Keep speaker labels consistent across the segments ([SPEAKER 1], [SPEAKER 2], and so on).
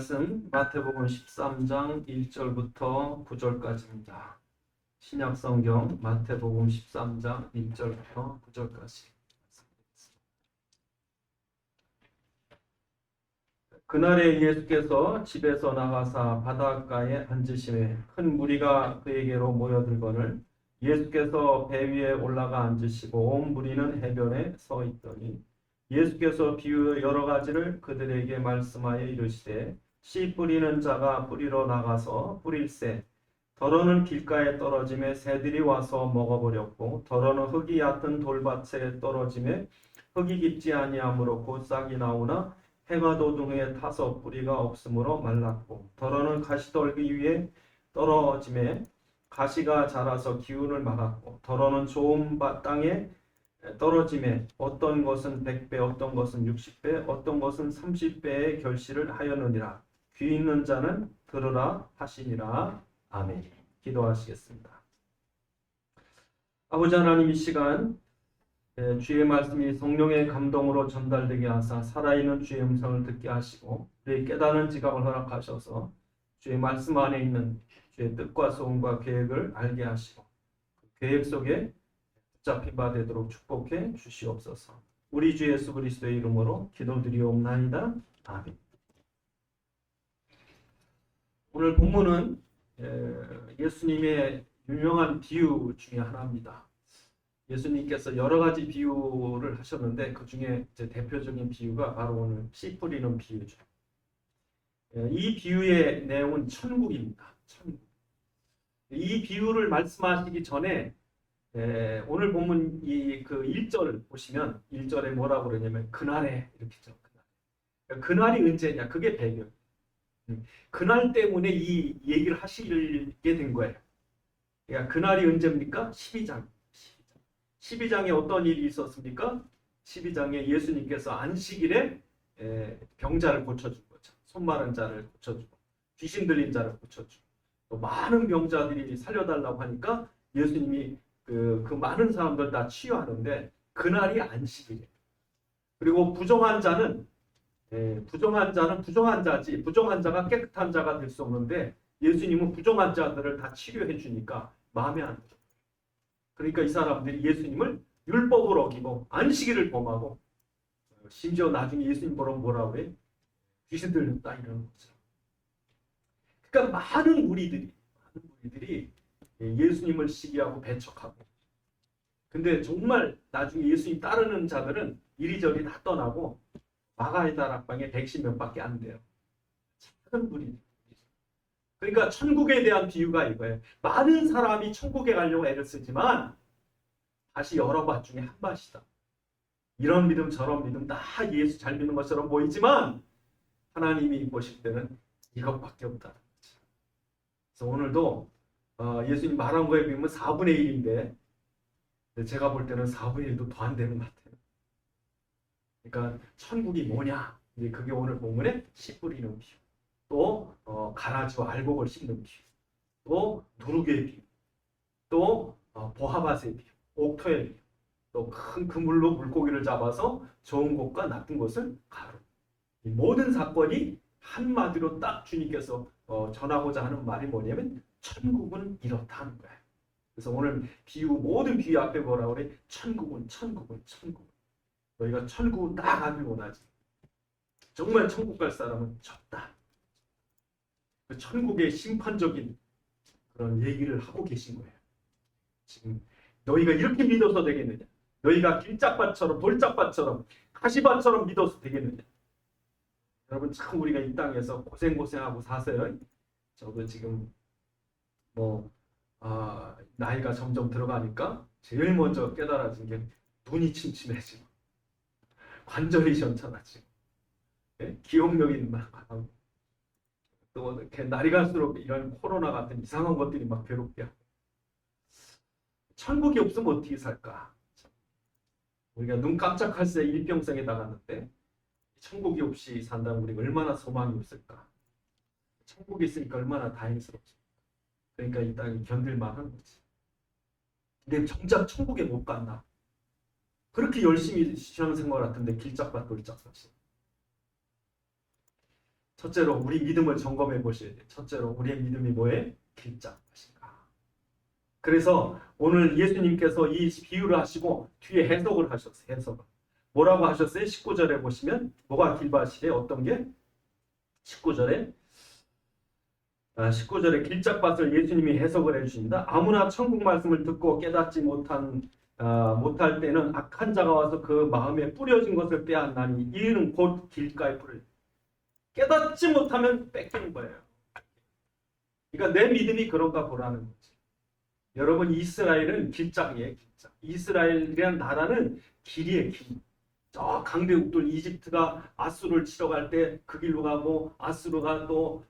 [SPEAKER 1] 말씀 마태복음 13장 1절부터 9절까지입니다. 신약 성경 마태복음 13장 1절부터 9절까지. 그날에 예수께서 집에서 나가사 바닷가에 앉으시매 큰 무리가 그에게로 모여들거늘 예수께서 배 위에 올라가 앉으시고 온 무리는 해변에 서 있더니 예수께서 비유 여러 가지를 그들에게 말씀하여 이르시되 씨 뿌리는 자가 뿌리러 나가서 뿌릴새 더러는 길가에 떨어짐에 새들이 와서 먹어버렸고 더러는 흙이 얕은 돌밭에 떨어짐에 흙이 깊지 아니하므로 곧 싹이 나오나 해가 도중에 타서 뿌리가 없으므로 말랐고 더러는 가시떨기 위에 떨어짐에 가시가 자라서 기운을 막았고 더러는 좋은 땅에 떨어짐에 어떤 것은 100배 어떤 것은 60배 어떤 것은 30배의 결실을 하였느니라. 귀 있는 자는 들으라 하시니라. 아멘. 기도하시겠습니다. 아버지 하나님, 이 시간 주의 말씀이 성령의 감동으로 전달되게 하사 살아있는 주의 음성을 듣게 하시고 우리의 깨닫는 지각을 허락하셔서 주의 말씀 안에 있는 주의 뜻과 소원과 계획을 알게 하시고 그 계획 속에 붙잡힌 바 되도록 축복해 주시옵소서. 우리 주 예수 그리스도의 이름으로 기도드리옵나이다. 아멘. 오늘 본문은 예수님의 유명한 비유 중에 하나입니다. 예수님께서 여러 가지 비유를 하셨는데 그 중에 대표적인 비유가 바로 오늘 씨 뿌리는 비유죠. 이 비유의 내용은 천국입니다. 천국. 이 비유를 말씀하시기 전에 오늘 본문 그 1절을 보시면 1절에 뭐라고 그러냐면 그날에 이렇게 죠. 그날이 언제냐? 그게 배경. 그날 때문에 이 얘기를 하시게 된 거예요. 그러니까 그날이 언제입니까? 12장. 12장에 어떤 일이 있었습니까? 12장에 예수님께서 안식일에 병자를 고쳐준 거죠. 손 마른 자를 고쳐주고 귀신 들린 자를 고쳐주고 또 많은 병자들이 살려달라고 하니까 예수님이 그 많은 사람들 다 치유하는데 그날이 안식일이에요. 그리고 부정한 자는 부정한 자지 부정한 자가 깨끗한 자가 될 수 없는데 예수님은 부정한 자들을 다 치료해 주니까 마음에 안 들어요. 그러니까 이 사람들이 예수님을 율법을 어기고 안식일을 범하고 심지어 나중에 예수님 보러 뭐라고 해? 귀신 들렸다 이러는 거죠. 그러니까 많은 무리들이 예수님을 시기하고 배척하고 근데 정말 나중에 예수님 따르는 자들은 이리저리 다 떠나고 마가의 다락방에 110명밖에 안 돼요. 작은 무리. 그러니까 천국에 대한 비유가 이거예요. 많은 사람이 천국에 가려고 애를 쓰지만 다시 여러 밭 중에 한 밭이다. 이런 믿음 저런 믿음 다 예수 잘 믿는 것처럼 보이지만 하나님이 보실 때는 이것밖에 없다. 그래서 오늘도 예수님 말한 거에 비하면 4분의 1인데 제가 볼 때는 4분의 1도 더 안 되는 것 같아요. 그러니까 천국이 뭐냐? 이제 그게 오늘 본문에 씨 뿌리는 비유. 또 가라지와 알곡을 씹는 비유, 또 누룩의 비유, 또 보하밭의 비유, 옥토의 비유, 또 큰 그물로 물고기를 잡아서 좋은 곳과 나쁜 곳을 가르. 이 모든 사건이 한마디로 딱 주님께서 전하고자 하는 말이 뭐냐면 천국은 이렇다는 거예요. 그래서 오늘 모든 비유 앞에 뭐라고 그래? 천국은. 너희가 천국을 딱 가길 원하지. 정말 천국 갈 사람은 적다. 그 천국의 심판적인 그런 얘기를 하고 계신 거예요. 지금 너희가 이렇게 믿어서 되겠느냐? 너희가 길짝밭처럼 돌짝밭처럼 가시밭처럼 믿어서 되겠느냐? 여러분 참 우리가 이 땅에서 고생하고 사세요. 저도 지금 나이가 점점 들어가니까 제일 먼저 깨달아진 게 눈이 침침해지고 관절이 현찮아지고 기억력이 나가고 또 이렇게 날이 갈수록 이런 코로나 같은 이상한 것들이 막 괴롭게 하고 천국이 없으면 어떻게 살까? 우리가 눈 깜짝할 새 일평생에 나갔는데 천국이 없이 산다면 우리가 얼마나 소망이 없을까? 천국이 있으니까 얼마나 다행스럽지. 그러니까 이 땅이 견딜만 한 거지. 근데 정작 천국에 못 갔나? 그렇게 열심히 신앙생활 같은데 길짝밭 돌짝밭이. 첫째로 우리 믿음을 점검해 보셔야 돼요. 첫째로 우리의 믿음이 뭐예요? 길잡하신가. 그래서 오늘 예수님께서 이 비유를 하시고 뒤에 해석을 하셨어요. 해석을. 뭐라고 하셨어요? 19절에 보시면 뭐가 길밭이래? 어떤 게? 19절에 19절에 길잡밭을 예수님이 해석을 해주십니다. 아무나 천국 말씀을 듣고 깨닫지 못할 때는 악한 자가 와서 그 마음에 뿌려진 것을 빼앗나니 이는 곧 길가에 뿌려. 깨닫지 못하면 뺏기는 거예요. 그러니까 내 믿음이 그런가 보라는 거지. 여러분 이스라엘은 길짝이에요. 길짝. 이스라엘이라는 나라는 길이에요. 길. 저 강대국들 이집트가 아수르를 치러 갈 때 그 길로 가고 아수르가 또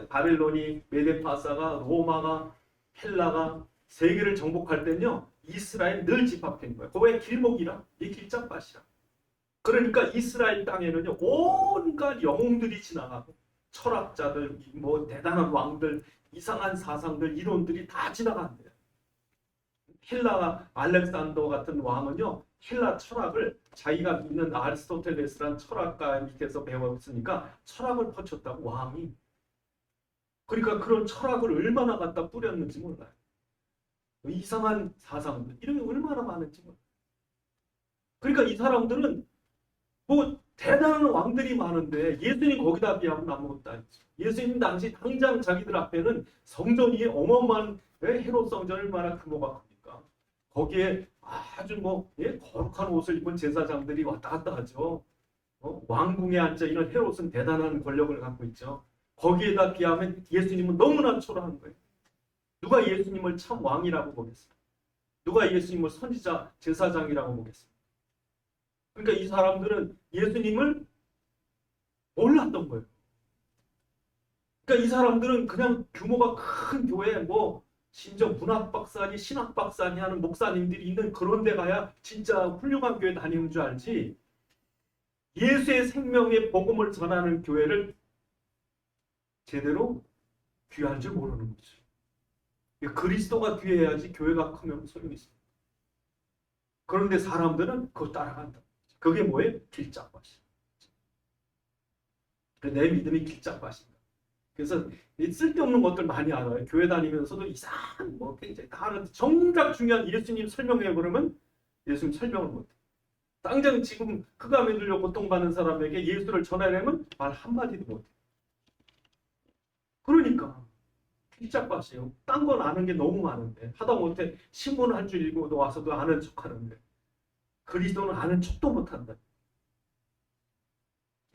[SPEAKER 1] 바벨론이 메데파사가 로마가 헬라가 세계를 정복할 때는요 이스라엘 늘 집합된 거예요. 그거 왜 길목이라? 이 길짝밭이라. 그러니까 이스라엘 땅에는요 온갖 영웅들이 지나가고 철학자들 뭐 대단한 왕들 이상한 사상들 이론들이 다 지나간대요. 힐라가 알렉산더 같은 왕은요 힐라 철학을 자기가 믿는 아리스토텔레스라는 철학가 밑에서 배웠으니까 철학을 퍼쳤다고 왕이. 그러니까 그런 철학을 얼마나 갖다 뿌렸는지 몰라요. 이상한 사상들 이런 게 얼마나 많은지 몰라요. 그러니까 이 사람들은 뭐 대단한 왕들이 많은데 예수님 거기다 비하면 아무것도 아니죠. 예수님 당시 당장 자기들 앞에는 성전이 어마어마한 헤롯 성전을 얼마나 규모가 큽니까? 거기에 아주 거룩한 옷을 입은 제사장들이 왔다 갔다 하죠. 왕궁에 앉아 있는 헤롯은 대단한 권력을 갖고 있죠. 거기에다 비하면 예수님은 너무나 초라한 거예요. 누가 예수님을 참 왕이라고 보겠어요? 누가 예수님을 선지자 제사장이라고 보겠어요? 그러니까 이 사람들은 예수님을 몰랐던 거예요. 그러니까 이 사람들은 그냥 규모가 큰 교회 심지어 문학박사니 신학박사니 하는 목사님들이 있는 그런 데 가야 진짜 훌륭한 교회 다니는 줄 알지 예수의 생명의 복음을 전하는 교회를 제대로 귀할 줄 모르는 거죠. 그리스도가 귀해야지 교회가 크면 소용이 있습니다. 그런데 사람들은 그거 따라간다. 그게 뭐예요? 길짝밭이에요. 내 믿음이 길짝밭입니다. 그래서 쓸데없는 것들 많이 알아요. 교회 다니면서도 이상한 굉장히 다 하는데 정작 중요한 예수님 설명해 그러면 예수님 설명을 못해. 당장 지금 흑암에 들려 고통받는 사람에게 예수를 전하려면 말 한마디도 못해. 그러니까 길짝밭이에요. 딴 건 아는 게 너무 많은데 하다못해 신문 한 줄 읽고도 와서도 아는 척하는데 그리스도는 아는 척도 못한다.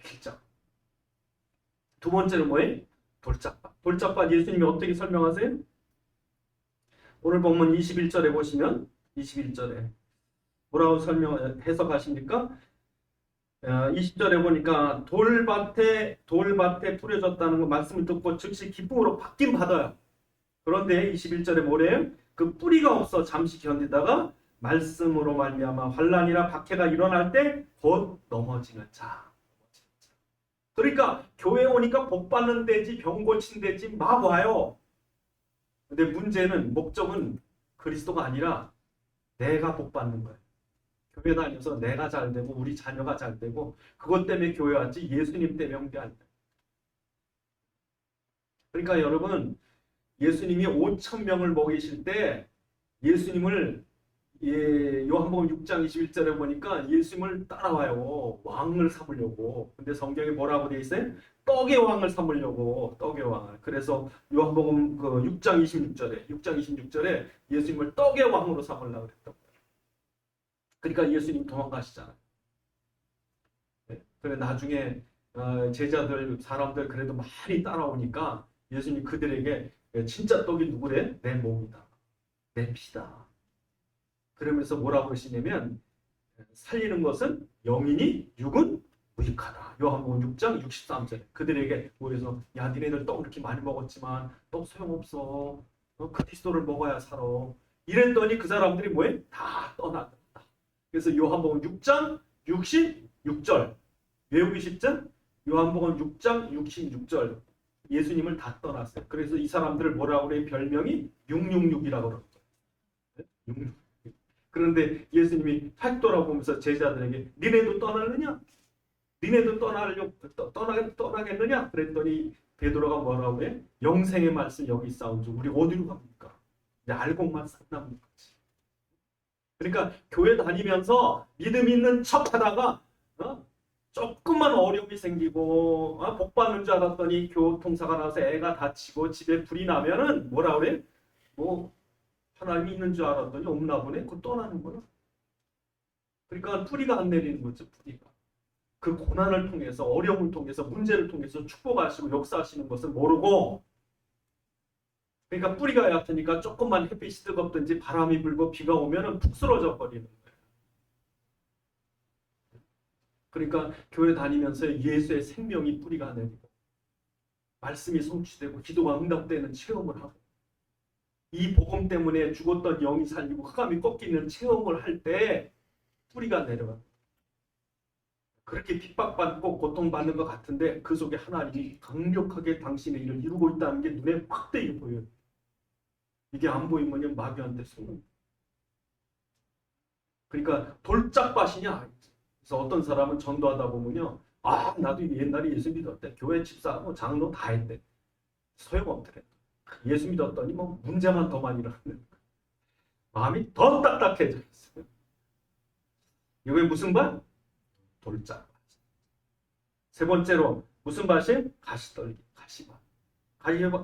[SPEAKER 1] 길짝. 두 번째는 뭐예요? 돌짝밭. 돌짝밭 예수님이 어떻게 설명하세요? 오늘 본문 21절에 보시면 21절에 뭐라고 해석하십니까? 20절에 보니까 돌밭에 뿌려졌다는 거 말씀을 듣고 즉시 기쁨으로 받긴 받아요. 그런데 21절에 뭐래요? 그 뿌리가 없어 잠시 견디다가 말씀으로 말미암아 환난이나 박해가 일어날 때 곧 넘어지는 자. 그러니까 교회 오니까 복 받는 데지 병 고친 데지 막 와요. 근데 문제는 목적은 그리스도가 아니라 내가 복 받는 거예요. 교회 다녀서 내가 잘 되고 우리 자녀가 잘 되고 그것 때문에 교회 왔지 예수님 때문에 온 게 아니에요. 그러니까 여러분 예수님이 5,000명을 먹이실 때 예수님을 요한복음 6장 21절에 보니까 예수님을 따라와요. 왕을 삼으려고. 근데 성경에 뭐라고 돼 있어요? 떡의 왕을 삼으려고. 떡의 왕을. 그래서 요한복음 6장 26절에 예수님을 떡의 왕으로 삼으려고 그랬던 거예요. 그러니까 예수님 도망가시잖아요. 네? 그래 나중에 제자들 사람들 그래도 많이 따라오니까 예수님 그들에게 진짜 떡이 누구래? 내 몸이다. 내 피다. 그러면서 뭐라고 그러시냐면 살리는 것은 영이니 육은 무익하다. 요한복음 6장 63절에 그들에게 모여서 야 니네들 떡 이렇게 많이 먹었지만 떡 소용없어. 그리스도를 먹어야 살아. 이랬더니 그 사람들이 뭐해? 다 떠났다. 그래서 요한복음 6장 66절 외우기 쉽죠? 요한복음 6장 66절 예수님을 다 떠났어요. 그래서 이 사람들을 뭐라고 그래? 별명이 666이라고 그러는 거예요. 666. 그런데 예수님이 탁 돌아보면서 제자들에게 니네도 떠나느냐? 니네도 떠나겠느냐? 그랬더니 베드로가 뭐라고 해? 영생의 말씀 여기 싸우죠. 우리 어디로 갑니까? 이제 알곡만 싹나는 거지. 그러니까 교회 다니면서 믿음 있는 척 하다가 조금만 어려움이 생기고 복 받는 줄 알았더니 교통사가 나서 애가 다치고 집에 불이 나면은 뭐라 그래? 뭐 하나님이 있는 줄 알았더니 없나 보네. 그거 떠나는 거야. 그러니까 뿌리가 안 내리는 거죠. 뿌리가. 그 고난을 통해서 어려움을 통해서 문제를 통해서 축복하시고 역사하시는 것을 모르고 그러니까 뿌리가 얕으니까 조금만 햇빛이 뜨겁든지 바람이 불고 비가 오면은 푹 쓰러져 버리는 거예요. 그러니까 교회 다니면서 예수의 생명이 뿌리가 내리고 말씀이 성취되고 기도가 응답되는 체험을 하고 이 복음 때문에 죽었던 영이 살리고 흑암이 꺾이는 체험을 할 때 뿌리가 내려가요. 그렇게 핍박받고 고통받는 것 같은데 그 속에 하나님이 강력하게 당신의 일을 이루고 있다는 게 눈에 확대히 보여요. 이게 안 보이면 마귀한테 속는. 그러니까 돌짝밭이냐. 그래서 어떤 사람은 전도하다 보면요. 나도 옛날에 예수 믿었대. 교회 집사하고 장로 다 했대. 소용없더래. 예수 믿었더니 뭐 문제만 더 많이 일어나는 마음이 더 딱딱해져 있어요. 이게 무슨 밭? 돌짝밭. 세 번째로 무슨 밭이? 가시떨기, 가시밭.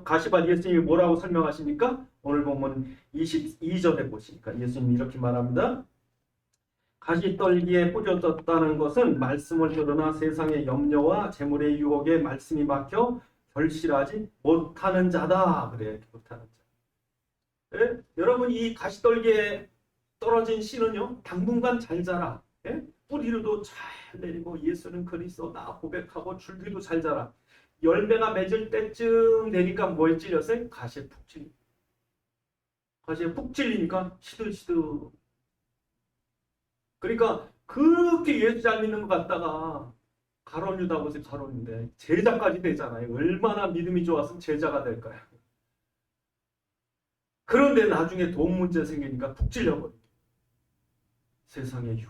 [SPEAKER 1] 가시밭 예수님이 뭐라고 설명하십니까? 오늘 보면 22절에 보시니까 예수님이 이렇게 말합니다. 가시떨기에 뿌려졌다는 것은 말씀을 들으나 세상의 염려와 재물의 유혹에 말씀이 막혀 결실하지 못하는 자다. 그래요. 못하는 자. 예? 여러분 이 가시떨기에 떨어진 씨는요. 당분간 잘 자라. 예? 뿌리로도 잘 내리고 예수는 그리스도다 고백하고 줄기도 잘 자라. 열매가 맺을 때쯤 되니까 뭐에 찔렸어요? 가시에 푹 찔려. 가시에 푹 찔리니까 시들시들. 그러니까 그렇게 예수 잘 믿는 것 같다가 가룟 유다 보세요. 가룟인데 제자까지 되잖아요. 얼마나 믿음이 좋았으면 제자가 될까요? 그런데 나중에 돈 문제 생기니까 푹 찔려버려요. 세상의 유.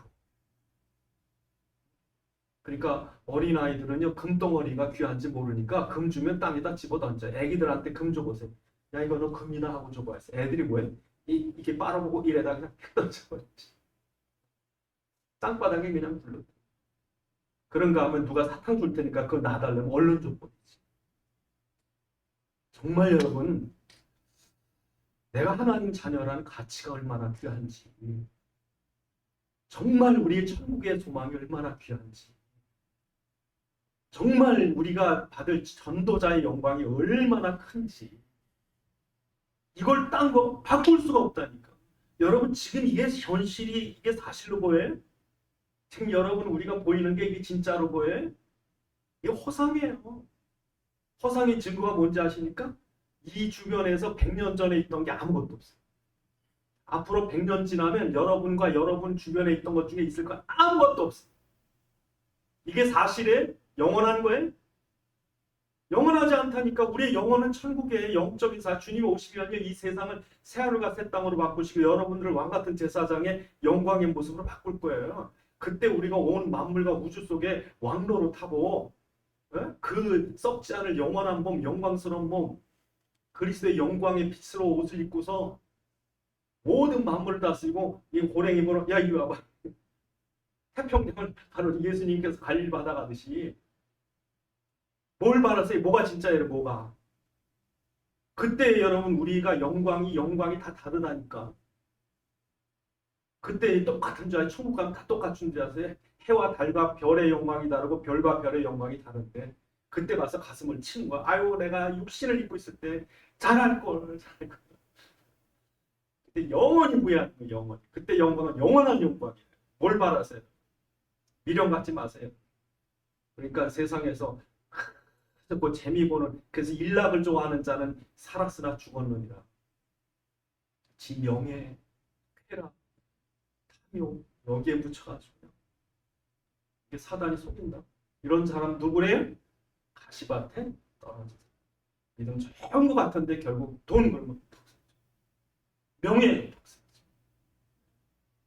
[SPEAKER 1] 그러니까 어린아이들은요. 금덩어리가 귀한지 모르니까 금 주면 땅에다 집어던져. 애기들한테 금 줘보세요. 야 이거 너 금이나 하고 줘봐요. 애들이 뭐해? 이렇게 빨아보고 이래다 그냥 팩 던져버리지. 땅바닥에 그냥 불러. 그런가 하면 누가 사탕 줄 테니까 그거 놔달라면 얼른 줘버리지. 정말 여러분 내가 하나님 자녀라는 가치가 얼마나 귀한지 정말 우리의 천국의 소망이 얼마나 귀한지 정말 우리가 받을 전도자의 영광이 얼마나 큰지 이걸 딴 거 바꿀 수가 없다니까. 여러분 지금 이게 현실이 이게 사실로 보여요? 지금 여러분 우리가 보이는 게 이게 진짜로 보여요? 이게 허상이에요. 허상의 증거가 뭔지 아십니까? 이 주변에서 100년 전에 있던 게 아무것도 없어요. 앞으로 100년 지나면 여러분과 여러분 주변에 있던 것 중에 있을 거 아무것도 없어요. 이게 사실에 영원한 거예요? 영원하지 않다니까. 우리의 영혼은 천국의 영적인 주님이 오시면요 이 세상을 새하늘과 새 땅으로 바꾸시고 여러분들을 왕같은 제사장의 영광의 모습으로 바꿀 거예요. 그때 우리가 온 만물과 우주 속에 왕로로 타고 그 썩지 않을 영원한 몸, 영광스러운 몸, 그리스도의 영광의 빛으로 옷을 입고서 모든 만물을 다스리고 이 호랭이 보러 야 이리 와봐. 태평양을 바로 예수님께서 관리를 받아가듯이 뭘 바라세요? 뭐가 진짜예요? 뭐가? 그때 여러분 우리가 영광이 다 다르다니까. 그때 똑같은 줄 알아요. 천국 가면 다 똑같은 줄 아세요? 해와 달과 별의 영광이 다르고 별과 별의 영광이 다른데 그때 가서 가슴을 치는 거야. 아유 내가 육신을 입고 있을 때 잘할걸. 그때 영원히 부여하는 거예요. 영원히. 그때 영광은 영원한 영광이에요. 뭘 바라세요? 미련 갖지 마세요. 그러니까 세상에서 그 재미 보는 그래서 일락을 좋아하는 자는 살았으나 죽었느니라. 지 명예, 쾌락, 탐욕 여기에 붙여가지고 이게 사단이 속인다. 이런 사람 누구래요? 가시밭에 떨어져. 믿음 좋은 것 같은데 결국 돈 벌면 명예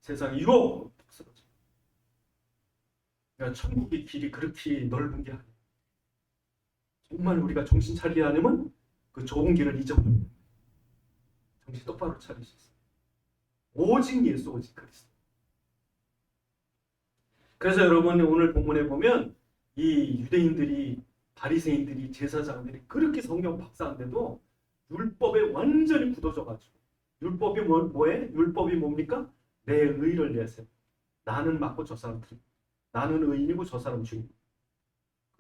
[SPEAKER 1] 세상 유혹 그러니까 천국의 길이 그렇게 넓은 게 아니에요. 정말 우리가 정신 차리지 않으면 그 좋은 길을 잊어버려요. 정신 똑바로 차리셨어요. 오직 예수, 오직 그리스도. 그래서 여러분 오늘 본문에 보면 이 유대인들이 바리새인들이 제사장들이 그렇게 성경 박사인데도 율법에 완전히 굳어져가지고 율법이 뭐에? 율법이 뭡니까? 내 의를 내세요. 나는 맞고 저 사람 틀리고 나는 의인이고 저 사람 죄인이고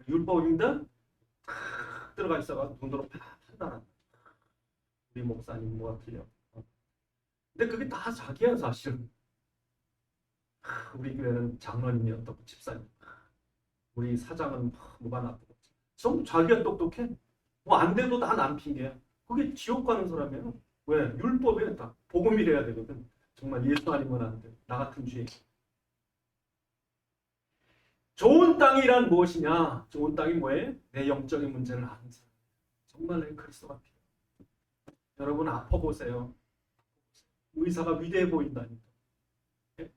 [SPEAKER 1] 율법입니다. 탁 들어가 있어가지고 돈으로 판단한다. 우리 목사님 뭐가 틀려. 근데 그게 다 자기야 사실은. 우리 교회는 장로님이 어떻고 집사님, 우리 사장은 뭐가 나쁘고 전부 자기가 똑똑해. 뭐 안 돼도 다 남 핑계야. 그게 지옥 가는 사람이야. 왜? 율법에 다 복음이래야 되거든. 정말 예수 아니면 안 돼. 나 같은 죄. 좋은 땅이란 무엇이냐? 좋은 땅이 뭐예요? 내 영적인 문제를 아는 사람. 정말 내 그리스도가 필요해. 여러분 아파 보세요. 의사가 위대해 보인다니까. 예?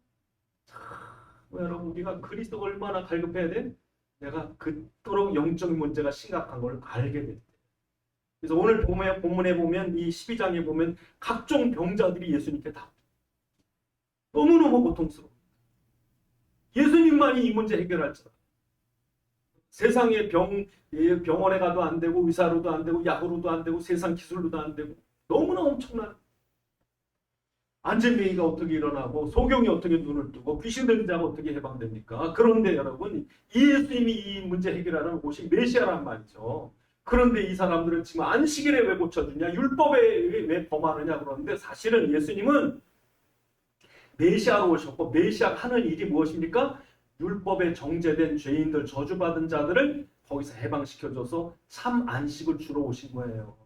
[SPEAKER 1] 여러분 우리가 그리스도가 얼마나 갈급해야 돼? 내가 그토록 영적인 문제가 심각한 걸 알게 돼. 그래서 오늘 본문에 보면 이 12장에 보면 각종 병자들이 예수님께 다 너무너무 고통스러워. 예수님만이 이 문제 해결할 줄 알아. 세상에 병원에 가도 안 되고 의사로도 안 되고 약으로도 안 되고 세상 기술로도 안 되고 너무나 엄청난 안전뱅이가 어떻게 일어나고 소경이 어떻게 눈을 뜨고 귀신 들린 자가 어떻게 해방됩니까? 그런데 여러분 예수님이 이 문제 해결하는 곳이 메시아란 말이죠. 그런데 이 사람들은 지금 안식일에 왜 고쳐주냐? 율법에 왜 범하느냐? 그러는데 사실은 예수님은 메시아로 오셨고 메시아가 하는 일이 무엇입니까? 율법에 정죄된 죄인들, 저주받은 자들을 거기서 해방시켜줘서 참 안식을 주러 오신 거예요.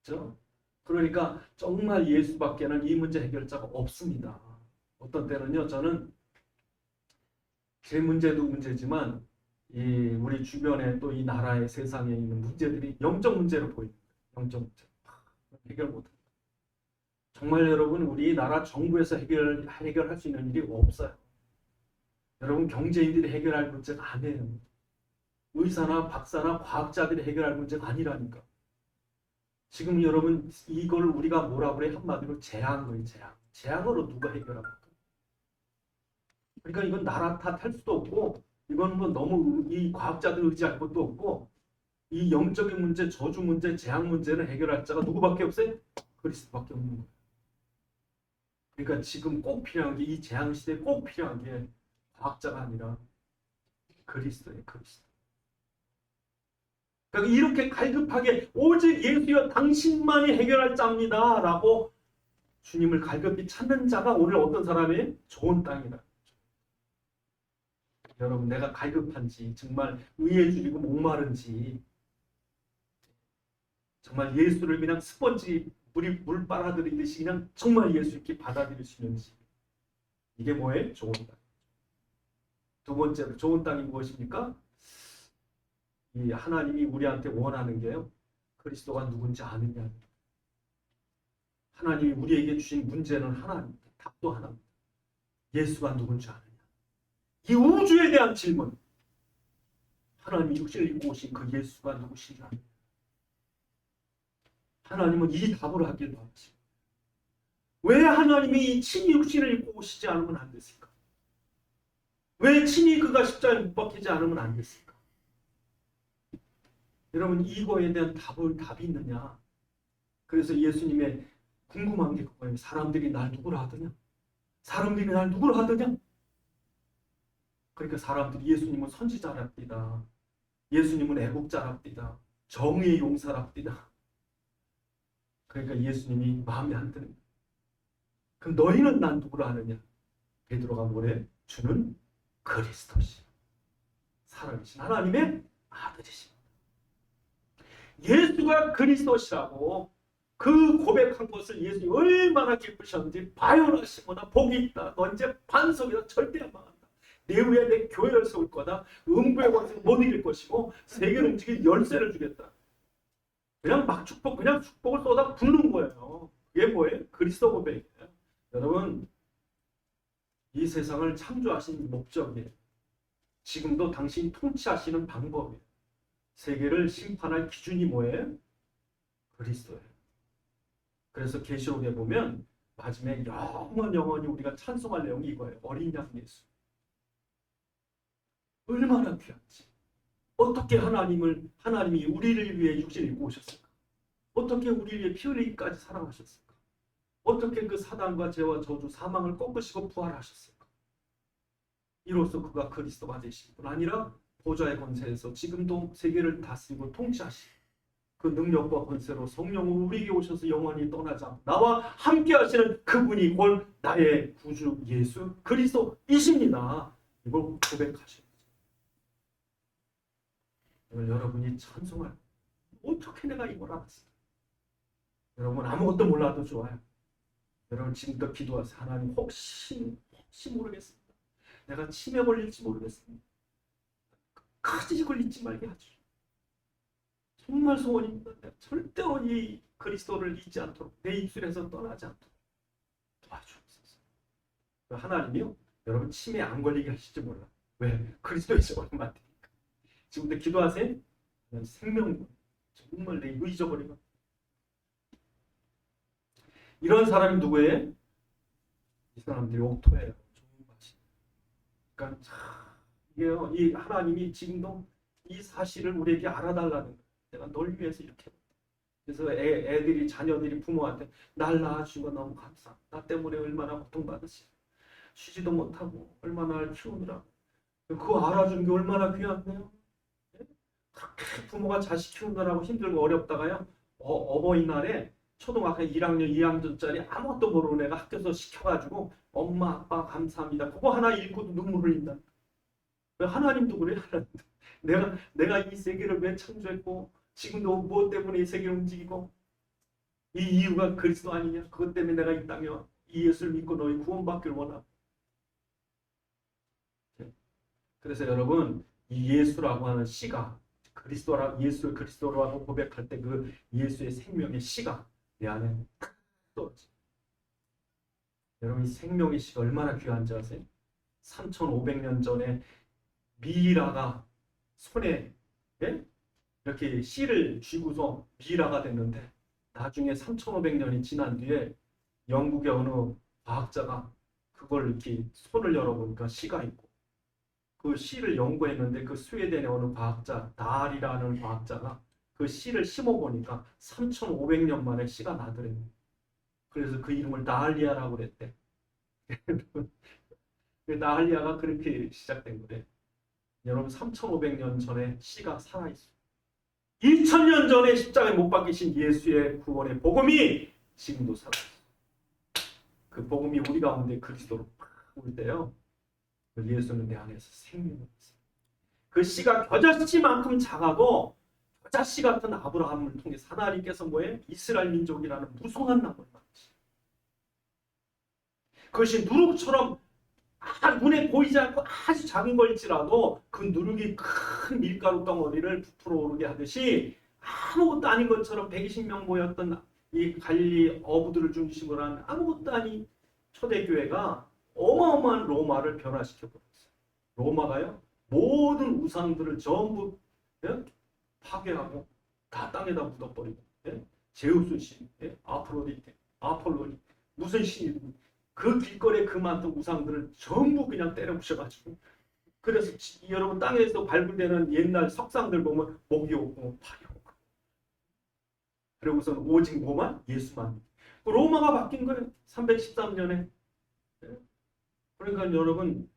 [SPEAKER 1] 그렇죠? 그러니까 정말 예수밖에는 이 문제 해결자가 없습니다. 어떤 때는요, 저는 제 문제도 문제지만 우리 주변에 또 이 나라의 세상에 있는 문제들이 영적 문제로 보입니다. 영적 문제. 해결 못합니다. 정말 여러분 우리나라 정부에서 해결할 수 있는 일이 없어요. 여러분 경제인들이 해결할 문제가 아니에요. 의사나 박사나 과학자들이 해결할 문제가 아니라니까. 지금 여러분 이걸 우리가 뭐라 그래? 한마디로 재앙을 재앙. 재앙으로 누가 해결합니까? 그러니까 이건 나라 탓할 수도 없고 이건 뭐 너무 이 과학자들 의지할 것도 없고 이 영적인 문제, 저주 문제, 재앙 문제는 해결할 자가 누구밖에 없어요? 그리스도밖에 없는 거예요. 그러니까 지금 꼭 필요한 게 이 재앙 시대에 꼭 필요한 게 과학자가 아니라 그리스도예요. 그리스도. 그러니까 이렇게 갈급하게 오직 예수여 당신만이 해결할 자입니다 라고 주님을 갈급히 찾는 자가 오늘 어떤 사람이에요? 좋은 땅이다. 여러분 내가 갈급한지 정말 의에 줄이고 목마른지 정말 예수를 그냥 스펀지 물 빨아들이듯이 그냥 정말 예수 있게 받아들일 수 있는지 이게 뭐예요? 좋은 땅. 두 번째로 좋은 땅이 무엇입니까? 이 하나님이 우리한테 원하는 게요. 그리스도가 누군지 아느냐. 하나님이 우리에게 주신 문제는 하나입니다. 답도 하나입니다. 예수가 누군지 아느냐. 이 우주에 대한 질문. 하나님이 육신을 입고 오신 그 예수가 누구시냐. 하나님은 이 답을 하길 바라시고 왜 하나님이 친히 육신을 입고 오시지 않으면 안 됐을까? 왜 친히 그가 십자가에 못 박히지 않으면 안 됐을까? 여러분 이거에 대한 답이 있느냐? 그래서 예수님의 궁금한 게 그거예요. 사람들이 날 누구라 하더냐? 사람들이 날 누구라 하더냐? 그러니까 사람들이 예수님은 선지자랍니다. 예수님은 애국자랍니다. 정의의 용사랍니다. 그러니까 예수님이 마음에 안 드는 거예요. 그럼 너희는 난 누구라 하느냐? 베드로가 뭐래? 주는 그리스도시. 살아계신 하나님의 아들이십니다. 예수가 그리스도시라고 그 고백한 것을 예수님이 얼마나 기쁘셨는지 바요나시거나 복이 있다. 너 이제 반석이다. 절대 안 망한다. 내 위에 내 교회를 세울 거다. 음부의 권세를 못 이길 것이고 세계를 움직일 열쇠를 주겠다. 그냥 막 그냥 축복을 쏟아 붓는 거예요. 그게 뭐예요? 그리스도 고백이에요. 여러분 이 세상을 창조하신 목적이에요. 지금도 당신이 통치하시는 방법이에요. 세계를 심판할 기준이 뭐예요? 그리스도예요. 그래서 계시록에 보면 마지막에 영원히 우리가 찬송할 내용이 이거예요. 어린 양 예수. 얼마나 귀한지. 어떻게 하나님이 우리를 위해 육신을 입고 오셨을까? 어떻게 우리를 위해 피 흘리기까지 사랑하셨을까? 어떻게 그 사단과 죄와 저주, 사망을 꺾으시고 부활하셨을까? 이로써 그가 그리스도가 되신 뿐 아니라 보좌의 권세에서 지금도 세계를 다스리고 통치하신 그 능력과 권세로 성령으로 우리에게 오셔서 영원히 떠나지 않고 나와 함께 하시는 그분이 곧 나의 구주 예수 그리스도이십니다. 이걸 고백하시는 거죠. 여러분이 찬송할 어떻게 내가 이걸 알았을까? 여러분 아무것도 몰라도 좋아요. 여러분 지금부터 기도하세요. 하나님 혹시 모르겠습니다. 내가 치매 걸릴지 모르겠습니다. 끝까지 걸리지 말게 하죠. 정말 소원입니다. 절대로 이 그리스도를 잊지 않도록 내 입술에서 떠나지 않도록 도와주옵소서. 하나님이요 여러분 치매에 안 걸리게 하실지 몰라. 왜? 그리스도에서 얼마 되니까. 지금부터 기도하세요. 생명군 정말 내 이거 잊어버리면 이런 사람이 누구예요? 이 사람들이 옥토예요. 그러니까 이게요, 이 하나님이 지금도 이 사실을 우리에게 알아달라는 거예요. 내가 널 위해서 이렇게 했다. 그래서 애들이 자녀들이 부모한테 날 낳아주신 거 너무 감사. 나 때문에 얼마나 고통받으시. 쉬지도 못하고 얼마나 날 키우느라고. 그거 알아준 게 얼마나 귀한데요. 그렇게 부모가 자식 키우느라고 힘들고 어렵다가요. 어버이날에 초등학교 1학년, 2학년짜리 아무것도 모르는 애가 학교에서 시켜가지고 엄마, 아빠 감사합니다. 그거 하나 읽고도 눈물 흘린다. 왜 하나님도 그래? 하나님도. 내가 이 세계를 왜 창조했고 지금도 무엇 때문에 이 세계를 움직이고 이 이유가 그리스도 아니냐? 그것 때문에 내가 이 땅에 이 예수를 믿고 너희 구원받기를 원하고. 그래서 여러분 이 예수라고 하는 씨가 예수를 그리스도라고 고백할 때 그 예수의 생명의 씨가 내 안에 떨어져. 여러분 이 생명의 씨가 얼마나 귀한지 아세요? 3,500년 전에 미이라가 손에 이렇게 씨를 쥐고서 미이라가 됐는데 나중에 3,500년이 지난 뒤에 영국의 어느 과학자가 그걸 이렇게 손을 열어보니까 씨가 있고 그 씨를 연구했는데 그 스웨덴의 어느 과학자 달이라는 과학자가 그 씨를 심어보니까 3,500년 만에 씨가 나더래요. 그래서 그 이름을 나알리아라고 그랬대. 나알리아가 그렇게 시작된 거래. 여러분 3,500년 전에 씨가 살아있어요. 2,000년 전에 십자가에 못 박히신 예수의 구원의 복음이 지금도 살아있어요. 그 복음이 우리 가운데 그리스도로 올 때요. 그 예수는 내 안에서 생명이 있어요. 그 씨가 겨자씨만큼 작아도 겨자씨 같은 아브라함을 통해 하나님께서 뭐예요? 이스라엘 민족이라는 무성한 나무를 만드시. 그것이 누룩처럼 눈에 보이지 않고 아주 작은 걸지라도 그 누룩이 큰 밀가루 덩어리를 부풀어 오르게 하듯이 아무것도 아닌 것처럼 120명 모였던 이 갈릴리 어부들을 중심으로 한 아무것도 아닌 초대교회가 어마어마한 로마를 변화시켜 버렸어요. 로마가요 모든 우상들을 전부 파괴하고 다 땅에다 묻어버리고 제우스 신, 아프로디테, 아폴로니 무슨 신이든 그 길거리에 그 많던 우상들을 전부 그냥 때려 부셔가지고 그래서 여러분 땅에서 발굴되는 옛날 석상들 보면 목이 오고 팔이 오고 그리고선 오직 뭐만? 예수만. 로마가 바뀐 거예요. 313년에. 그러니까 여러분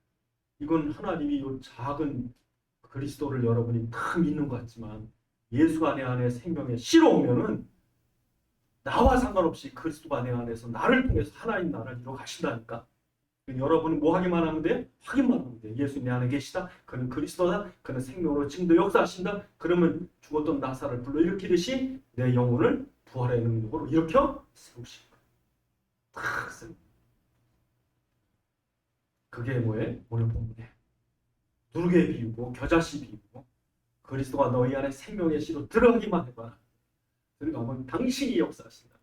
[SPEAKER 1] 이건 하나님이 이 작은 그리스도를 여러분이 다 믿는 것 같지만 예수가 내 안에 생명에 씨로 오면은 나와 상관없이 그리스도가 내 안에서 나를 통해서 하나님 나라를 이루어 가신다니까. 여러분이 뭐 하기만 하면 돼? 확인만 하면 돼. 예수 내 안에 계시다. 그는 그리스도다. 그는 생명으로 지금도 역사하신다. 그러면 죽었던 나사를 불러일으키듯이 내 영혼을 부활의 능력으로 일으켜 세우신 거야. 탁 세우. 그게 뭐예요? 오늘 본문에 누룩에 비우고 겨자씨 비우고 그리스도가 너희 안에 생명의 씨로 들어가기만 해봐. 들어가면 당신이 역사하신다.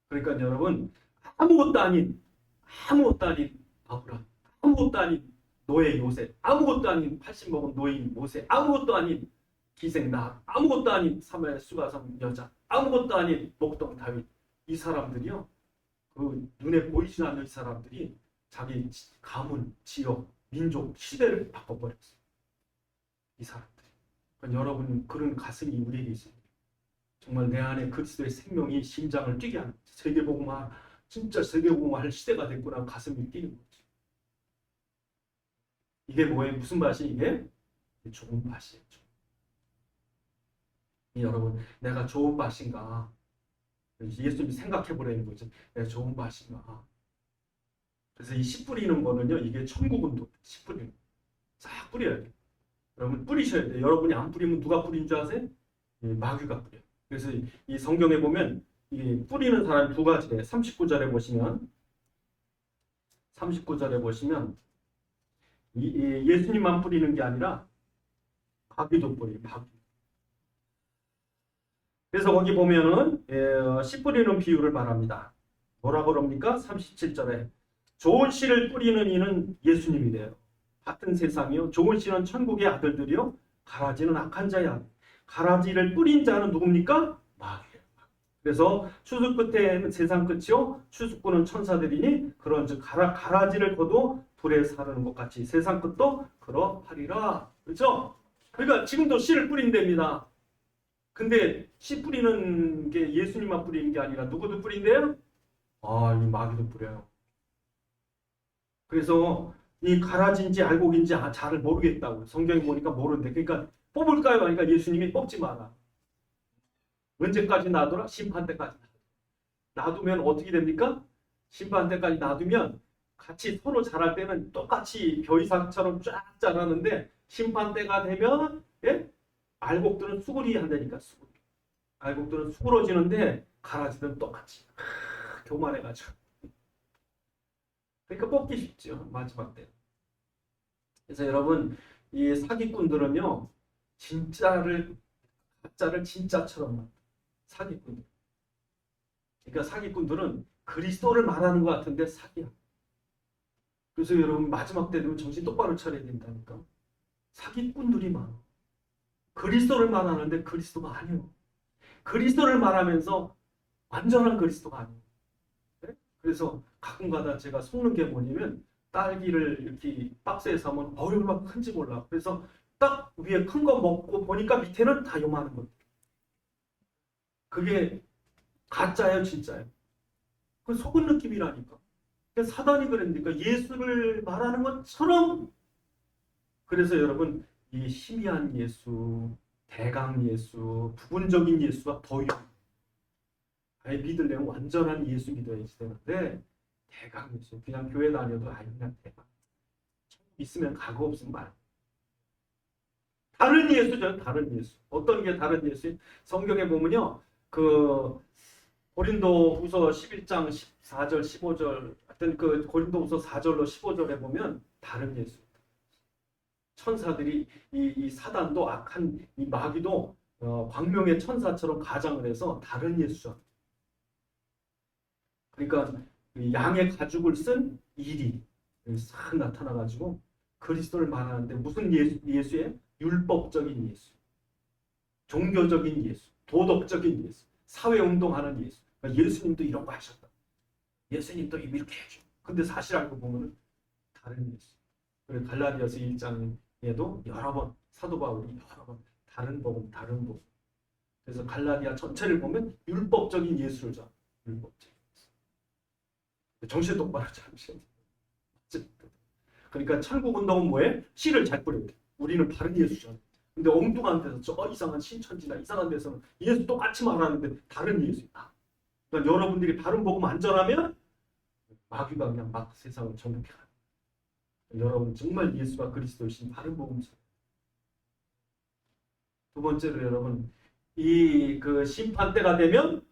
[SPEAKER 1] 그러니까 여러분 아무것도 아닌 아브라함, 아무것도 아닌 노예 요셉, 아무것도 아닌 80 먹은 노인 모세, 아무것도 아닌 기생나, 아무것도 아닌 사마리아 수가성 여자, 아무것도 아닌 목동 다윗, 이 사람들이요, 그 눈에 보이지 않는 이 사람들이 자기 가문, 지역, 민족, 시대를 바꿔버렸어요. 이 사람들이. 그러니까 여러분, 그런 가슴이 우리에게 있습니다. 정말 내 안에 그리스도의 생명이 심장을 뛰게 하는, 세계복음화, 진짜 세계복음화할 시대가 됐구나, 가슴이 뛰는 거죠. 이게 뭐예요? 무슨 밭이 이게? 좋은 밭이에요. 여러분, 내가 좋은 밭인가? 예수님이 생각해 보라는 거죠. 내가 좋은 밭인가? 그래서 이 씨 뿌리는 거는요, 이게 천국운동, 씨 뿌리는 거. 싹 뿌려야 돼요. 여러분, 뿌리셔야 돼요. 여러분이 안 뿌리면 누가 뿌린 줄 아세요? 마귀가 뿌려요. 그래서 이 성경에 보면 이 뿌리는 사람이 두 가지예요. 39절에 보시면 예수님만 뿌리는 게 아니라 마귀도 뿌려요. 마귀. 그래서 거기 보면은 씨 뿌리는 비유를 말합니다. 뭐라고 그럽니까? 37절에 좋은 씨를 뿌리는 이는 예수님이래요. 같은 세상이요. 좋은 씨는 천국의 아들들이요. 가라지는 악한 자의 아들. 가라지를 뿌린 자는 누굽니까? 마귀예요. 그래서 추수 끝에는 세상 끝이요. 추수꾼은 천사들이니 그런즉 가라지를 거도 불에 사르는 것 같이 세상 끝도 그러하리라. 그렇죠? 그러니까 지금도 씨를 뿌린답니다. 근데 씨 뿌리는 게 예수님만 뿌리는 게 아니라 누구도 뿌린대요? 이 마귀도 뿌려요. 그래서 이 가라진지 알곡인지 잘 모르겠다고. 성경에 보니까 모르는데. 그러니까 뽑을까요? 하니까 예수님이 뽑지 마라. 언제까지 놔둬라? 심판 때까지 놔두면 어떻게 됩니까? 심판 때까지 놔두면 같이 서로 자랄 때는 똑같이 벼이삭처럼 쫙 자라는데 심판 때가 되면 알곡들은 수그리 한다니까. 수그리. 알곡들은 수그러지는데 가라지는 똑같이 교만해가지고. 그러니까 뽑기 쉽죠. 마지막 때. 그래서 여러분, 이 사기꾼들은요, 가짜를 진짜처럼 사기꾼들. 그러니까 사기꾼들은 그리스도를 말하는 것 같은데 사기야. 그래서 여러분, 마지막 때 되면 정신 똑바로 차려야 된다니까. 사기꾼들이 많아. 그리스도를 말하는데 그리스도가 아니요. 그리스도를 말하면서 완전한 그리스도가 아니에요. 네? 그래서 가끔가다 제가 속는 게 뭐냐면 딸기를 이렇게 박스에 사면 얼마나 큰지 몰라. 그래서 딱 위에 큰 거 먹고 보니까 밑에는 다 요만한 것. 그게 가짜예요, 진짜예요. 그 속은 느낌이라니까. 사단이 그러니까 예수를 말하는 것처럼. 그래서 여러분, 이 희미한 예수, 대강 예수, 부분적인 예수가 더 아예 믿으려면 완전한 예수 믿어야지 되는데 대강 예수, 그냥 교회 다녀도 그냥 대강. 있으면 가고 없으면 말. 다른 예수죠, 다른 예수. 어떤 게 다른 예수? 성경에 보면요, 그 고린도후서 11장 14절 15절 하여튼 그 고린도후서 4절로 15절에 보면 다른 예수. 천사들이 이 사단도 악한 이 마귀도 광명의 천사처럼 가장을 해서 다른 예수죠. 그러니까 양의 가죽을 쓴 일이 싹 나타나가지고 그리스도를 말하는데 무슨 예수예요? 율법적인 예수, 종교적인 예수, 도덕적인 예수, 사회운동하는 예수. 그러니까 예수님도 이런 거 하셨다. 예수님도 이렇게 해줘. 근데 사실 알고 보면 다른 예수. 그리고 갈라디아서 1장에도 여러 번 사도 바울이 여러 번 다른 복음. 그래서 갈라디아 전체를 보면 율법적인 예수를 줘. 율법적인 예수. 정신 똑바로 차리셔야 돼. 그러니까 천국 운동은 뭐예요? 씨를 잘 뿌려야 돼. 우리는 바른 예수잖아. 근데 엉뚱한 데서 저 이상한 신천지나 이상한 데서는 예수 똑같이 말하는데 다른 예수다. 그러니까 여러분들이 바른 복음 안 전하면 마귀가 그냥 막 세상을 정복해 가요. 여러분 정말 예수가 그리스도이신 바른 복음 전. 두 번째로 여러분 이 그 심판 때가 되면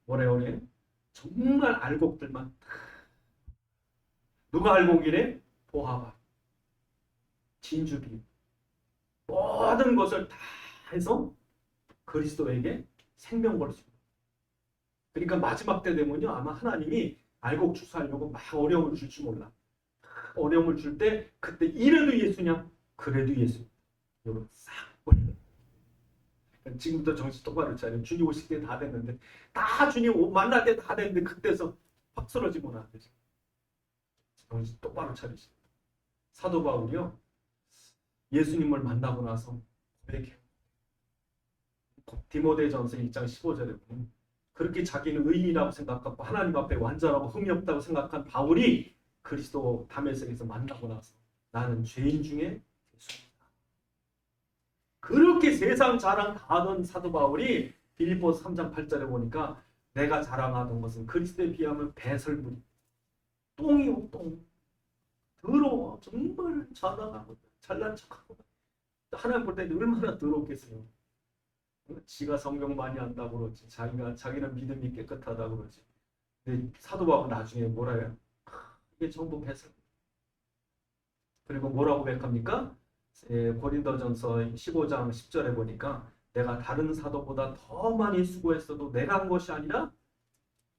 [SPEAKER 1] 뭐래요? 정말 알곡들만 누가 알곡이래? 보아바, 진주비 모든 것을 다 해서 그리스도에게 생명 걸 수 있는. 그러니까 마지막 때 되면요 아마 하나님이 알곡 추수하려고 막 어려움을 줄지 몰라. 어려움을 줄 때 그때 이래도 예수냐? 그래도 예수. 이런 싹 올려. 지금부터 정신 똑바로 차려. 주님 오실 때 다 됐는데 다 주님 만날 때 다 됐는데 그때서 확 쓰러지면 안 되지. 정신 똑바로 차리시. 사도 바울이요. 예수님을 만나고 나서 고백해요. 디모데전서 1장 15절에 보면 그렇게 자기는 의인이라고 생각하고 하나님 앞에 완전하고 흠이 없다고 생각한 바울이 그리스도 담에색에서 만나고 나서 나는 죄인 중에 예수입니다. 그렇게 세상 자랑 다 하던 사도 바울이 빌립보서 3장 8절에 보니까 내가 자랑하던 것은 그리스도에 비하면 배설물이 똥이요 똥. 더러워. 정말 자랑하고 잘난 척하고 하나님 볼 때 얼마나 더럽겠어요. 지가 성경 많이 안다고 그러지. 자기는 믿음이 깨끗하다고 그러지. 근데 사도 바울은 나중에 뭐라 해요? 이게 전부 배설. 그리고 뭐라고 고백합니까? 고린도전서 15장 10절에 보니까 내가 다른 사도보다 더 많이 수고했어도 내가 한 것이 아니라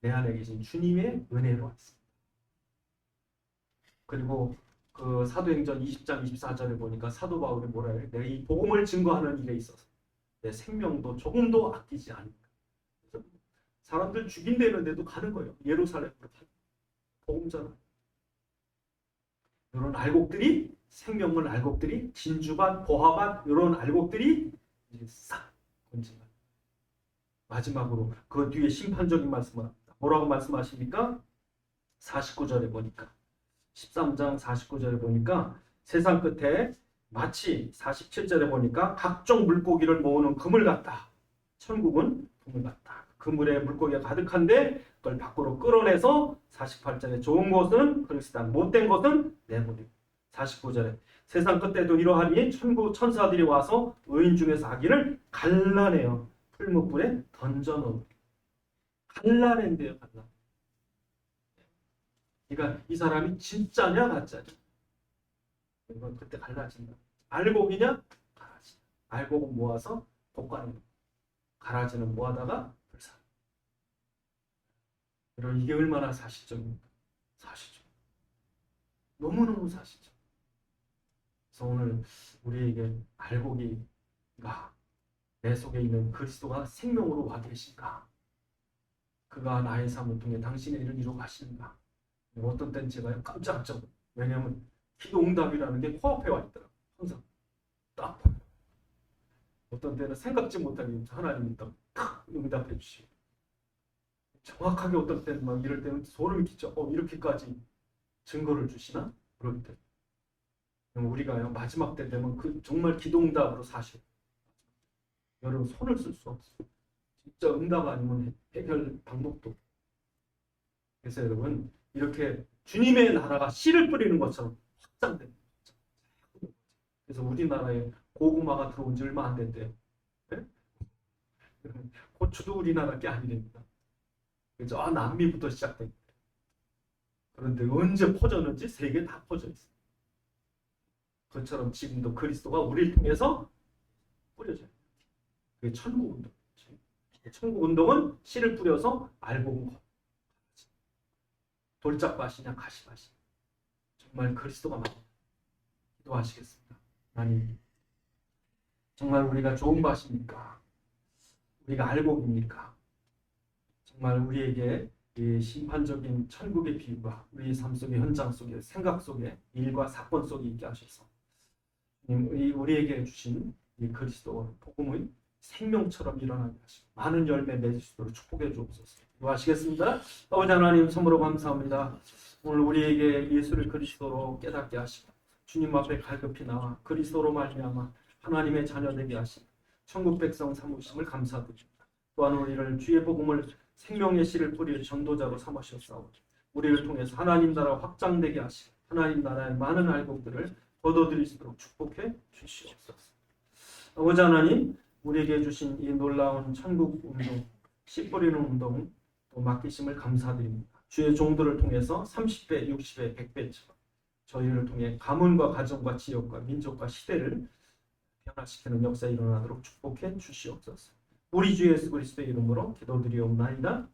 [SPEAKER 1] 내 안에 계신 주님의 은혜로 왔습니다. 그리고 그 사도행전 20장 24절에 보니까 사도 바울이 뭐라 해요? 내가 이 복음을 증거하는 일에 있어서 내 생명도 조금도 아끼지 않는다. 사람들 죽인다는데도 가는 거예요. 예루살렘으로 복음 전하. 이런 알곡들이 생명을 알곡들이 진주밭, 보화밭 이런 알곡들이 이제 싹 건진다. 마지막으로 그 뒤에 심판적인 말씀을 합니다. 뭐라고 말씀하십니까? 49절에 보니까 13장 49절에 보니까 세상 끝에 마치 47절에 보니까 각종 물고기를 모으는 그물 같다. 천국은 그물 같다. 그물에 물고기가 가득한데 그걸 밖으로 끌어내서 48절에 좋은 것은 그리스도 못된 것은 내버리고 49절에 세상 끝에도 이러하니 천국 천사들이 와서 의인 중에서 악인을 갈라내어 풀무불에 던져놓은 갈라낸대요. 갈라. 그러니까 이 사람이 진짜냐 가짜냐 이건 그때 갈라진다. 알곡이냐 갈라진다. 알곡은 모아서 볶아내는 거. 가라지는 모아다가 불사. 여러분 이게 얼마나 사실적입니까? 사실적. 너무너무 사실적. 그래서 오늘 우리에게 알곡이가 내 속에 있는 그리스도가 생명으로 와 계신가? 그가 나의 삶을 통해 당신의 일을 이루어 가시는가? 어떤 때는 제가 깜짝깜짝 왜냐하면 기도 응답이라는 게 코앞에 와 있더라고요. 항상 딱 어떤 때는 생각지 못하게 하나님이 딱 응답해 주시고 정확하게 어떤 때는 막 이럴 때는 소름이 끼쳐. 이렇게까지 증거를 주시나? 그럴 때 우리가요 마지막 때 되면 그 정말 기도 응답으로 사실 여러분 손을 쓸 수 없어요. 진짜 응답 아니면 해결 방법도. 그래서 여러분 이렇게 주님의 나라가 씨를 뿌리는 것처럼 확장됩니다. 그래서 우리나라에 고구마가 들어온 지 얼마 안 됐대요. 네? 고추도 우리나라 게 아니랍니다. 그래서 남미부터 시작됩니다. 그런데 언제 퍼졌는지 세계에 다 퍼져 있어요. 그것처럼 지금도 그리스도가 우리를 통해서 뿌려져요. 그게 천국운동. 천국운동은 씨를 뿌려서 알곡은 거. 돌짝밭이냐 가시밭이냐. 정말 그리스도가 맞다. 기도하시겠습니다. 하나님, 정말 우리가 좋은 밭입니까? 우리가 알곡입니까? 정말 우리에게 이 심판적인 천국의 비유가 우리 삶 속의 현장 속에 생각 속에 일과 사건 속에 있게 하셔서 우리에게 주신 이 그리스도 복음의 생명처럼 일어나게 하시고 많은 열매 맺을 수 있도록 축복해 주옵소서. 기도하시겠습니다. 아버지 하나님 참으로 감사합니다. 오늘 우리에게 예수를 그리스도로 깨닫게 하시고 주님 앞에 갈급히 나와 그리스도로 말미암아 하나님의 자녀 되게 하시고 천국 백성 삼으심을 감사드립니다. 또한 우리를 주의 복음을 생명의 씨를 뿌릴 전도자로 삼으셨사오니 우리를 통해서 하나님 나라 확장되게 하시고 하나님 나라의 많은 알곡들을 거둬들일 수 있도록 축복해 주시옵소서. 아버지 하나님, 우리에게 주신 이 놀라운 천국 운동, 씨 뿌리는 운동 또 맡기심을 감사드립니다. 주의 종들을 통해서 30배, 60배, 100배처럼 저희를 통해 가문과 가정과 지역과 민족과 시대를 변화시키는 역사 일어나도록 축복해 주시옵소서. 우리 주 예수 그리스도의 이름으로 기도드리옵나이다.